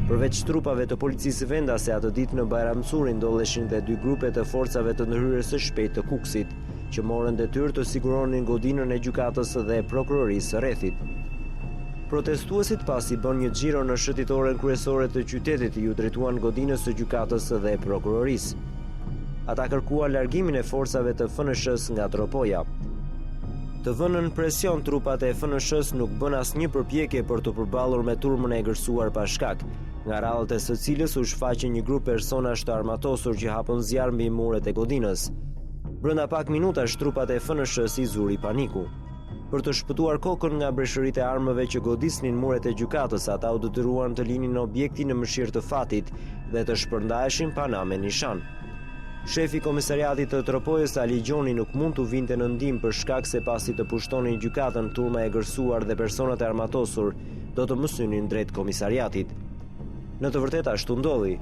Përveç trupave të policisë vendase, atë ditë në Bajramcuri ndodheshin dhe 2 grupe të forcave të ndërhyrjes së shpejtë të Kuksit, që morën detyrë të siguronin godinën e gjykatës dhe prokurorisë së rrethit. Protestuesit pasi bën një xhiro në shëtitoren kryesore të qytetit ju drejtuan godinës së gjykatës dhe prokurorisë. Ata kërkuan largimin e forcave të FNSH-s nga tropoja. Të vënën presion trupat e FNSH-s nuk bën asnjë përpjekje për të përballur me turmën e gërsuar pa shkak, nga radhët e së cilës u shfaqe një grup personash të armatosur që hapën zjarr mbi muret e godinës. Brenda pak minutash trupat e FNSH-s i zuri paniku. Për të shpëtuar kokën nga breshëritë e armëve që godisnin muret e gjykatës, ata u detyruan të linin objektin në mëshirë të fatit dhe të shpërndaheshin pa namë nishan. Shefi komisariatit të Tropojës Ali Gjoni nuk mund të vinte në ndihmë për shkak se pasi të pushtonin gjykatën, turma e gërsuar dhe personat e armatosur do të mësynin drejt komisariatit. Në të vërtetë ashtu ndodhi.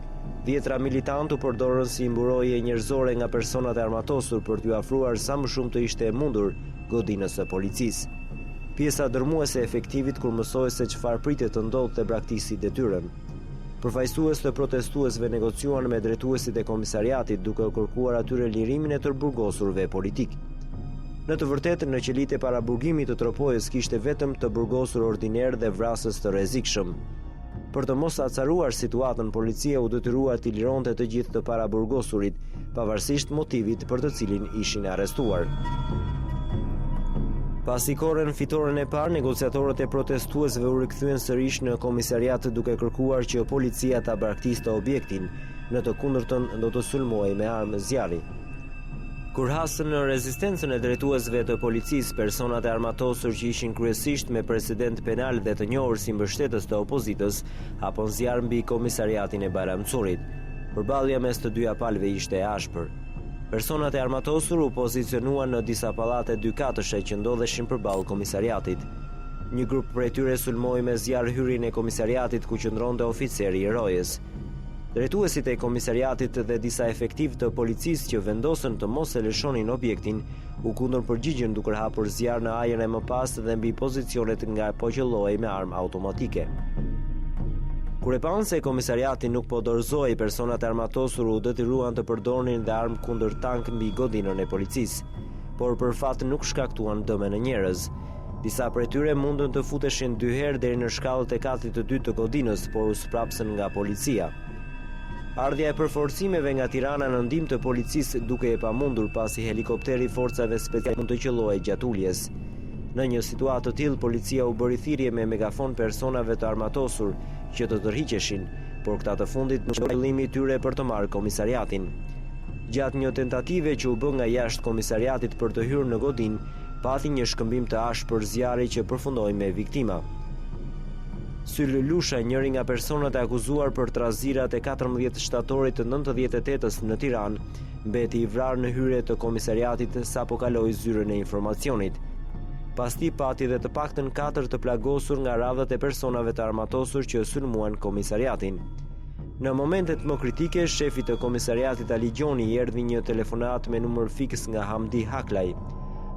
10 militantë u përdorën si mburoje njerëzore nga personat e armatosur për t'ju afruar sa më shumë të ishte e mundur godinës së policisë. Pjesa dërmuese e efektivit kur mësoi se çfarë pritet të ndodhte braktisi detyrën. Përfaqësues të protestuesve negociuan me drejtuesit e komisariatit duke kërkuar atyre lirimin e tërburgosurve politik. Në të vërtetë, në qelitë e paraburgimit të Tropojës kishte vetëm të burgosur ordiner dhe vrasës të rrezikshëm. Për të mos acaruar situatën, policia u detyrua t'i lironte të gjithë të paraburgosurit, pavarësisht motivit për të cilin ishin arrestuar. Pasi korren fitoren e parë, negociatorët e protestuesve u rikthyen sërish në komisariat duke kërkuar që policia ta baraktiste objektin, në të kundërtën do të sulmojë me armë zjarri. Kur hasën në rezistencën e drejtuesve të policisë, personat e armatosur që ishin kryesisht me president penal dhe të njohur si mbështetës të opozitës, hapën zjarr mbi komisariatin e Bajramcurit. Përballja mes të dyja palëve ishte e ashpër. Personat e armatosur u pozicionuan në disa pallate gjykatëshe që ndodheshin përballë komisariatit. Një grup prej tyre sulmoi me zjarr hyrjen e komisariatit ku qëndronte oficeri i rojës. Drejtuesit e komisariatit dhe disa efektiv të policisë që vendosën të mos e lëshonin objektin u kundërpërgjigjen duke hapur zjarr në ajër e mëpas dhe mbi pozicionet nga po qellohej me armë automatike. Kur e panë se komisariati nuk po dorëzoi, personat e armatosur u detyruan të përdornin dhe armë kundër tank mbi godinën e policisë, por për fat nuk shkaktuan dëme në njerëz. Disa prej tyre mundën të futeshin 2 herë deri në shkallët e katit të dytë të godinës, por u sprapsën nga policia. Ardhja e përforcimeve nga Tirana në ndihmë të policisë duke e pamundur pasi helikopteri forcave speciale mund të qellojë gjatë uljes. Në një situatë të tillë, policia u bëri thirrje me megafon personave të armatosur që të tërhiqeshin, por këta të fundit nuk qëllimi i tyre për të marrë komisariatin. Gjatë një tentative që u bë nga jashtë komisariatit për të hyrë në godin, pati një shkëmbim të ashpër zjarri që përfundoi me viktima. Syl Lusha, njëri nga personat e akuzuar për trazirat e 14 shtatorit të 98-s në Tiranë, mbeti i vrarë në hyrje të komisariatit sapo kaloi zyrën e informacionit. Pas tij pati dhe të paktën 4 të plagosur nga radhët e personave të armatosur që sulmuan komisariatin. Në momentet më kritike, shefi të komisariatit Ali Gjoni i erdhi një telefonat me numër fiks nga Hamdi Haklaj.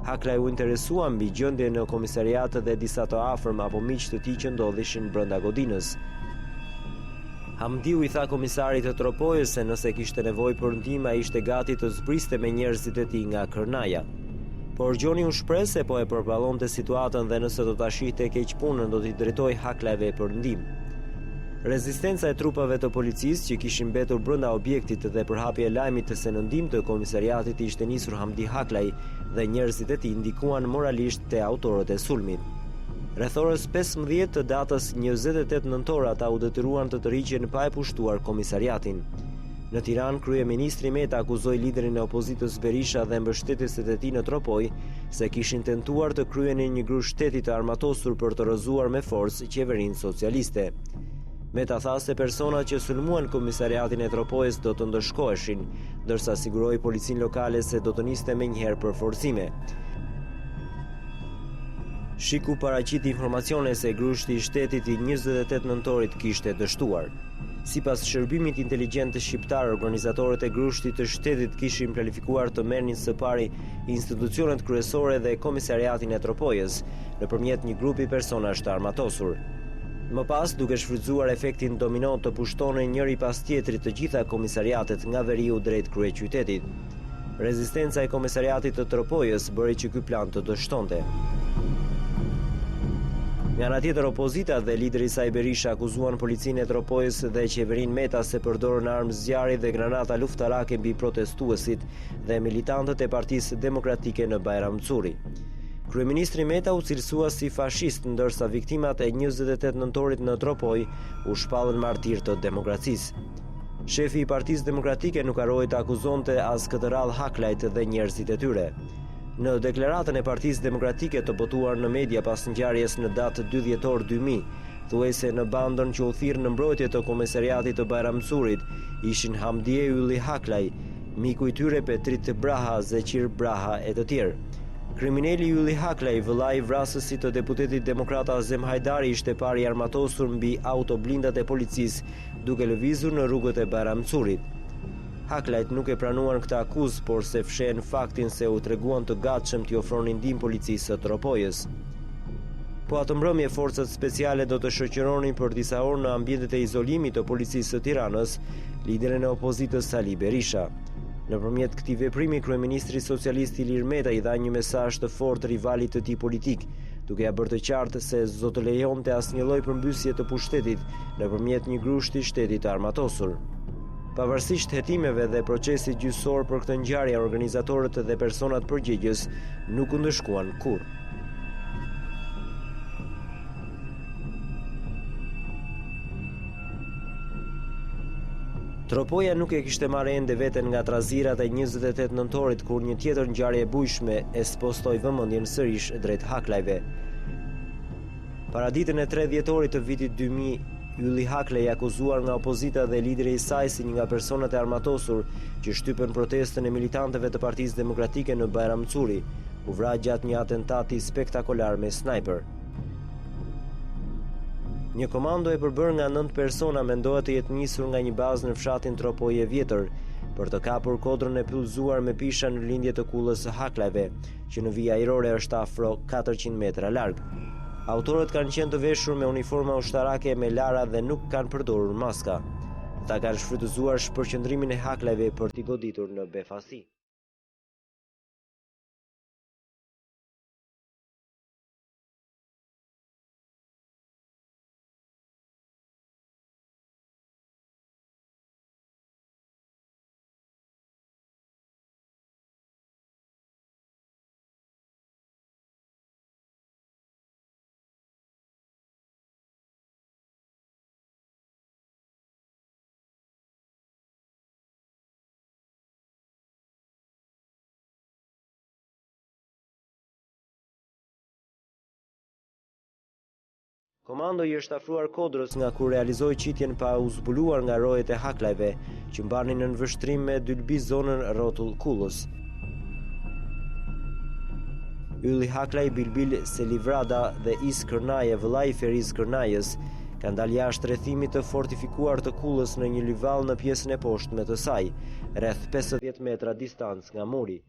Haklaj u interesua mbi gjendjen në komisariat dhe disa të afërm apo miq të tij që ndodheshin brenda godinës. Hamdiu i tha komisarit të Tropojës se nëse kishte nevojë për ndihmë, ai ishte gati të zbriste me njerëzit e tij nga Kërnaja. Por Gjoni u shpreh se po e përballonte situatën dhe nëse do ta shihte keq punën do t'i drejtoj Haklajve për ndihmë. Rezistenca e trupave të policisë që kishin mbetur brenda objektit dhe përhapja e lajmit se në ndihmë të komisariatit ishte nisur Hamdi Haklaj dhe njerëzit e tij ndikuan moralisht te autorët e sulmit. Rreth orës 15 të datës 28 nëntor ata u detyruan të tërhiqen pa e pushtuar komisariatin. Në Tiranë, kryeministri Meta akuzoi liderin e opozitës Berisha dhe mbështetësit e tij në Tropoj se kishin tentuar të kryenin një grup shteti të armatosur për të rrëzuar me forcë qeverinë socialiste. Meta tha se personat që sulmuan komisariatin e Tropojës do të ndëshkoheshin, ndërsa siguroi policinë lokale se do të niste menjëherë përforcime. Shiku paraqiti informacione se grushti i shtetit i 28 nëntorit kishte dështuar. Sipas shërbimit inteligjent shqiptar, organizatorët e grushtit të shtetit kishin planifikuar të merrnin së pari institucionet kryesore dhe komisariatin e Tropojës nëpërmjet një grupi personash të armatosur. Më pas, duke shfrytzuar efektin domino, të pushtonin njëri pas tjetrit të gjitha komisariatet nga veriu drejt kryeqytetit. Rezistenca e komisariatit të Tropojës bëri që ky plan të dështonte. Nga ana tjetër, opozita dhe lideri i saj Berisha akuzuan policinë e Tropojës dhe qeverinë Meta se përdorën armë zjarri dhe granata luftarake mbi protestuesit dhe militantët e Partisë Demokratike në Bajramçuri. Kryeministri Meta u cilësua si fashist, ndërsa viktimat e 28 nëntorit në Tropoj u shpallën martir të demokracisë. Shefi i Partisë Demokratike nuk harroi të akuzonte as këtë radhë Haklajt dhe njerëzit e tyre. Në deklaratën e Partisë Demokratike të botuar në media pas ngjarjes në datë 2 dhjetor 2000, thuaj se në bandën që u thirrë në mbrojtje të komisariatit të Bajramçurit ishin Hamdie Ylli Haklaj, miku i tyre Petrit Braha, Zeqir Braha e të tjerë. Kriminali Ylli Haklaj, vëllai i vrasësit të deputetit demokrat Azem Hajdari, ishte pari armatosur mbi autoblindat e policisë duke lëvizur në rrugët e Bajramçurit. Haklajt nuk e pranuan këtë akuzë, por se fshen faktin se u treguan të gatshëm t'i ofronin ndihmë policisë së Tropojës. Po atë mbrëmje forcat speciale do të shoqëronin për disa orë në ambientet e izolimit të policisë së Tiranës liderin e opozitës Sali Berisha. Nëpërmjet këtij veprimi, kryeministri socialist Ilir Meta i dha një mesazh të fortë rivalit të tij politik, duke ia bërë të qartë se s'do të lejonte asnjë lloj përmbysje të pushtetit nëpërmjet një grushti shteti të armatosur. Pavarësisht hetimeve dhe procesit gjyqësor për këtë ngjarje, organizatorët dhe personat përgjegjës nuk u ndëshkuan kurrë. Tropoja nuk e kishte marrë ende veten nga trazirat e 28 nëntorit, kur një tjetër ngjarje e bujshme e spostoi vëmendjen sërish drejt Haklajve. Paraditën e 3 dhjetorit të vitit 2000, Ylli Haklaj, akuzuar nga opozita dhe lideri i saj si një nga personat e armatosur që shtypën protestën e militantëve të Partisë Demokratike në Bajramçuri, u vra gjatë një atentati spektakolar me snajper. Një komando e përbërë nga 9 persona mendohet të jetë nisur nga një bazë në fshatin Tropoje Vjetër për të kapur kodrën e pyllëzuar me pisha në lindje të kullës së Haklajve, që në vijë ajrore është afro 400 metra larg. Autorët kanë qenë të veshur me uniforma ushtarake me lara dhe nuk kanë përdorur maska. Ata kanë shfrytëzuar shpërqendrimin e Haklajve për t'i goditur në befasi. Komando i është afruar kodrës nga kur realizoi qitjen pa u zbuluar nga rojet e Haklajve, që mbanin në nënvështrim me dylbi zonën rrotull kullës. Ylli Haklaj, Bilbil Selivrada dhe Is Kërnaje, vëllai i Feriz Kërnajës, kanë dalë jashtë rrethimit të fortifikuar të kullës në një livall në pjesën e poshtme të saj, rreth 50 metra distancë nga muri.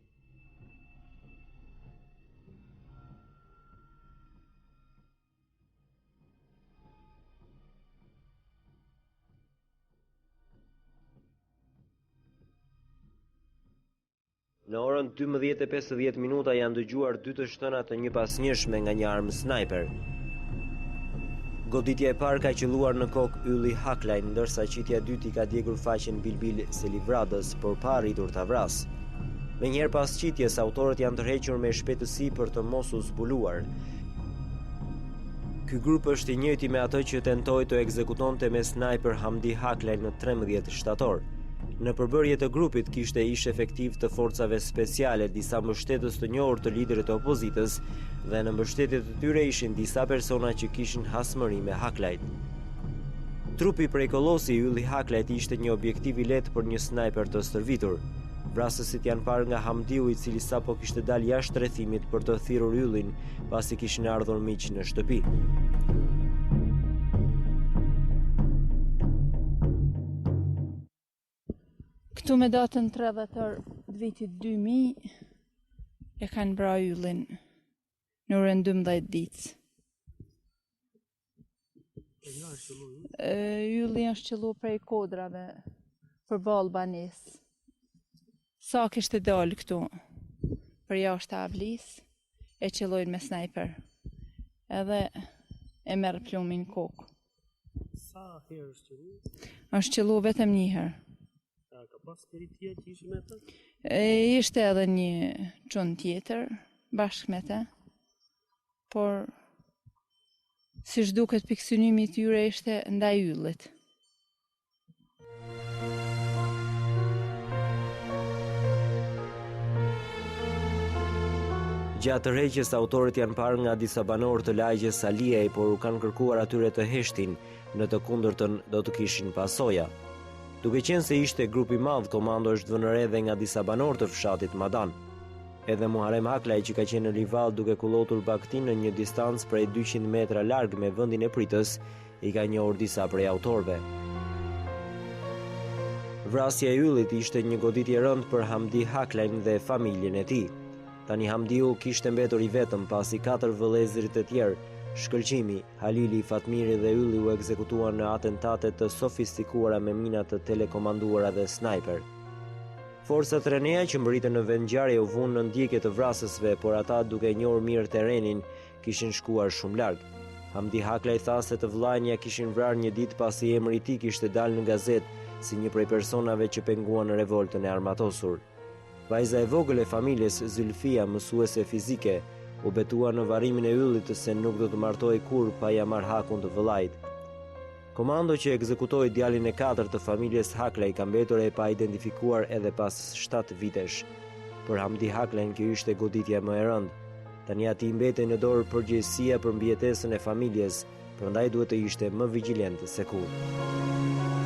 Në orën 12:50 janë dëgjuar 2 të shtëna të njëpasnjëshme nga një armë snajper. Goditja e parë ka qelluar në kokë Ylli Haklaj, ndërsa qitja e dytë i ka djegur faqen Bilbil Selivradës, por pa arritur ta vrasë. Menjëherë pas qitjes, autorët janë tërhequr me shpejtësi për të mos u zbuluar. Ky grup është i njëjti me atë që tentoi të ekzekutonte me snajper Hamdi Haklaj në 13 shtator. Në përbërje të grupit kishte ish efektiv të forcave speciale, disa mbështetës të njohur të liderit të opozitës, dhe në mbështetje të tyre ishin disa persona që kishin hasmëri me Haklajt. Trupi prej kollosi i Ylli Haklajt ishte një objektiv i lehtë për një snajper të stërvitur. Vrasësit janë parë nga Hamdiu, i cili sapo kishte dalë jashtë rrethimit për të thirrur Yllin, pasi kishin ardhur miq në shtëpi. Këtu me datën 3 dhjetor të vitit 2000 e kanë bra Yllin në orën 12 ditë. Ylli është qellu prej kodrave përballë banes. Sa kishte dalë këtu për jashtë avlis, e qellojnë me snajper. Edhe e merr plumin kokë. Sa herë është qëllu? Është qëllu vetëm një herë. Ka pas peritia që ishi me të? Ishte edhe një çun tjetër bashkë me të, por si duket pikësynimi i tyre ishte ndaj yllit. Gjatë tërheqjes, autorët janë parë nga disa banorë të lagjes Aliej, por u kanë kërkuar atyre të heshtin, në të kundërtën do të kishin pasoja. Duke qenë se ishte grup i madh, komando është vënë re edhe nga disa banorë të fshatit Madan. Edhe Muharrem Haklaj, që ka qenë në rival duke kullotur baktin në një distancë prej 200 metra larg me vendin e pritës, i ka njohur disa prej autorëve. Vrasja e yllit ishte një goditje rënd për Hamdi Haklajn dhe familjen e tij. Tani Hamdiu kishte mbetur i vetëm pasi 4 vëllezërit e tjerë, Shkëlqimi, Halili, Fatmiri dhe Ylli u ekzekutuan në atentate të sofistikuara me mina të telekomanduara dhe snajper. Forcat Renea që mbërritën në vendngjarje u vunë në ndjekje të vrasësve, por ata duke njohur mirë terrenin, kishin shkuar shumë larg. Hamdi Haklaj tha se të vllajnë ja kishin vrarë një ditë pasi emri i tij kishte dalë në gazetë si një prej personave që penguan në revoltën e armatosur. Vajza e vogël e familjes, Zylfia, mësuese fizike, u betua në varrimin e yllit se nuk do të martoj kur pa ja marrë hakun të vëllait. Komando që ekzekutoi djalin e 4 të familjes Haklaj ka mbetur e pa identifikuar edhe pas 7 vitesh. Për Hamdi Haklajn kjo ishte goditja më e rëndë. Tani atij mbetej në dorë përgjegjësia për mbijetesën e familjes, prandaj duhet të ishte më vigjilent se kurrë.